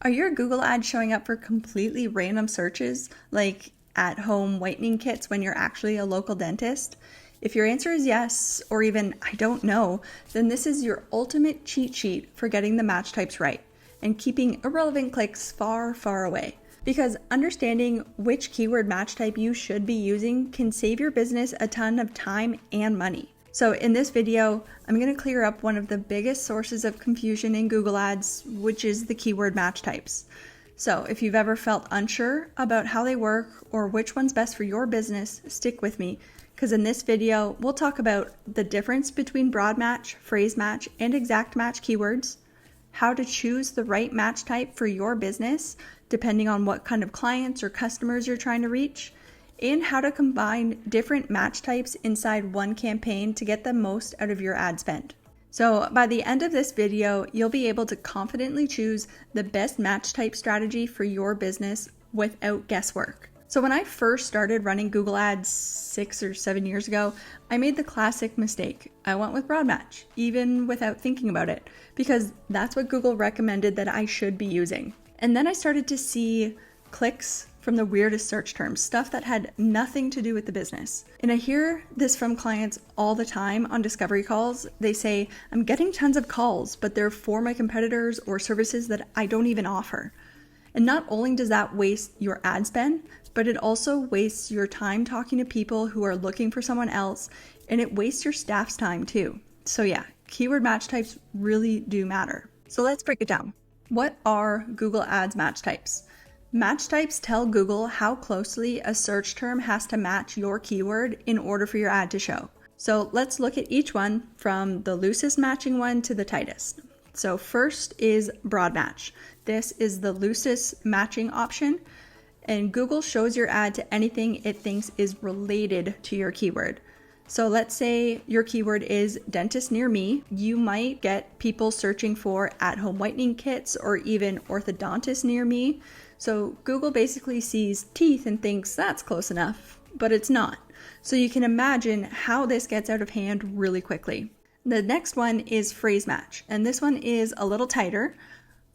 Are your Google ads showing up for completely random searches, like at-home whitening kits when you're actually a local dentist? If your answer is yes, or even I don't know, then this is your ultimate cheat sheet for getting the match types right and keeping irrelevant clicks far, far away. Because understanding which keyword match type you should be using can save your business a ton of time and money. So in this video, I'm going to clear up one of the biggest sources of confusion in Google Ads, which is the keyword match types. So if you've ever felt unsure about how they work or which one's best for your business, stick with me, because in this video, we'll talk about the difference between broad match, phrase match, and exact match keywords, how to choose the right match type for your business, depending on what kind of clients or customers you're trying to reach, and how to combine different match types inside one campaign to get the most out of your ad spend. So by the end of this video, you'll be able to confidently choose the best match type strategy for your business without guesswork. So when I first started running Google Ads 6 or 7 years ago, I made the classic mistake. I went with broad match, even without thinking about it, because that's what Google recommended that I should be using. And then I started to see clicks from the weirdest search terms, stuff that had nothing to do with the business. And I hear this from clients all the time on discovery calls. They say, I'm getting tons of calls, but they're for my competitors or services that I don't even offer. And not only does that waste your ad spend, but it also wastes your time talking to people who are looking for someone else, and it wastes your staff's time too. So yeah, keyword match types really do matter. So let's break it down. What are Google Ads match types? Match types tell Google how closely a search term has to match your keyword in order for your ad to show. So let's look at each one from the loosest matching one to the tightest. So first is broad match. This is the loosest matching option, and Google shows your ad to anything it thinks is related to your keyword. So let's say your keyword is dentist near me. You might get people searching for at-home whitening kits or even orthodontist near me. So Google basically sees teeth and thinks that's close enough, but it's not. So you can imagine how this gets out of hand really quickly. The next one is phrase match, and this one is a little tighter.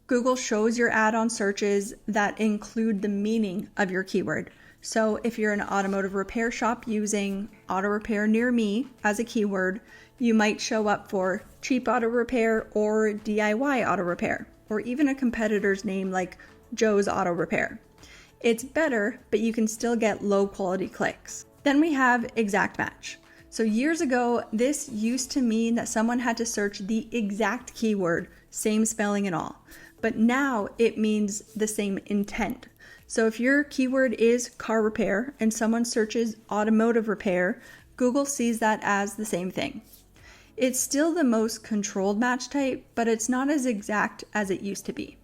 Google shows your ad on searches that include the meaning of your keyword. So if you're an automotive repair shop using auto repair near me as a keyword, you might show up for cheap auto repair or DIY auto repair, or even a competitor's name like Joe's Auto Repair. It's better, but you can still get low quality clicks. Then we have exact match. So years ago, this used to mean that someone had to search the exact keyword, same spelling and all. But now it means the same intent. So if your keyword is car repair and someone searches automotive repair, Google sees that as the same thing. It's still the most controlled match type, but it's not as exact as it used to be.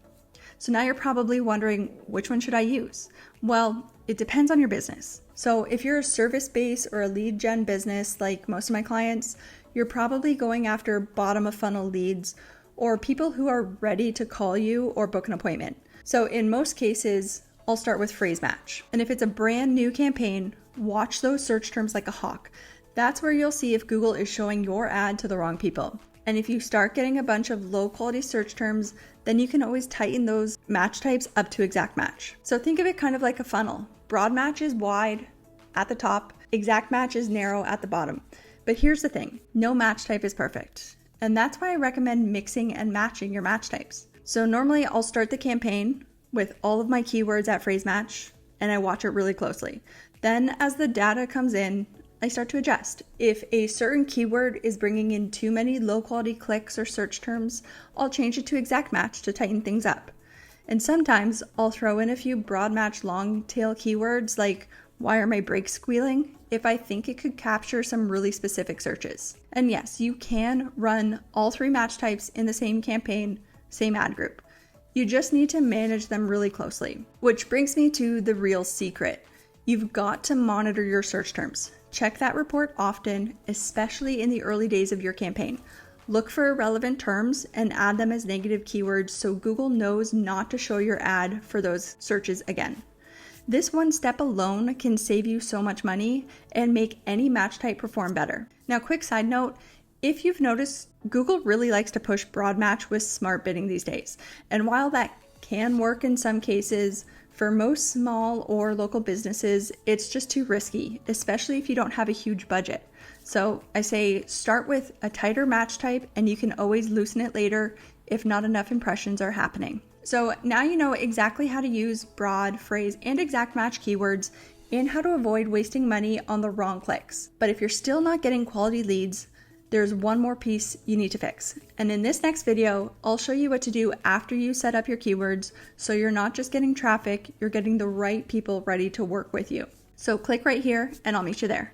So now you're probably wondering, which one should I use? Well, it depends on your business. So if you're a service-based or a lead gen business, like most of my clients, you're probably going after bottom of funnel leads or people who are ready to call you or book an appointment. So in most cases, I'll start with phrase match. And if it's a brand new campaign, watch those search terms like a hawk. That's where you'll see if Google is showing your ad to the wrong people. And if you start getting a bunch of low quality search terms, then you can always tighten those match types up to exact match. So think of it kind of like a funnel. Broad match is wide at the top, exact match is narrow at the bottom. But here's the thing, no match type is perfect. And that's why I recommend mixing and matching your match types. So normally I'll start the campaign with all of my keywords at phrase match, and I watch it really closely. Then as the data comes in, I start to adjust. If a certain keyword is bringing in too many low quality clicks or search terms, I'll change it to exact match to tighten things up. And sometimes I'll throw in a few broad match long tail keywords like why are my brakes squealing if I think it could capture some really specific searches. And yes, you can run all three match types in the same campaign, same ad group. You just need to manage them really closely. Which brings me to the real secret. You've got to monitor your search terms. Check that report often, especially in the early days of your campaign. Look for irrelevant terms and add them as negative keywords so Google knows not to show your ad for those searches again. This one step alone can save you so much money and make any match type perform better. Now, quick side note, if you've noticed, Google really likes to push broad match with smart bidding these days. And while that can work in some cases. For most small or local businesses, it's just too risky, especially if you don't have a huge budget. So I say start with a tighter match type, and you can always loosen it later if not enough impressions are happening. So now you know exactly how to use broad, phrase, and exact match keywords and how to avoid wasting money on the wrong clicks. But if you're still not getting quality leads, there's one more piece you need to fix. And in this next video, I'll show you what to do after you set up your keywords so you're not just getting traffic, you're getting the right people ready to work with you. So click right here and I'll meet you there.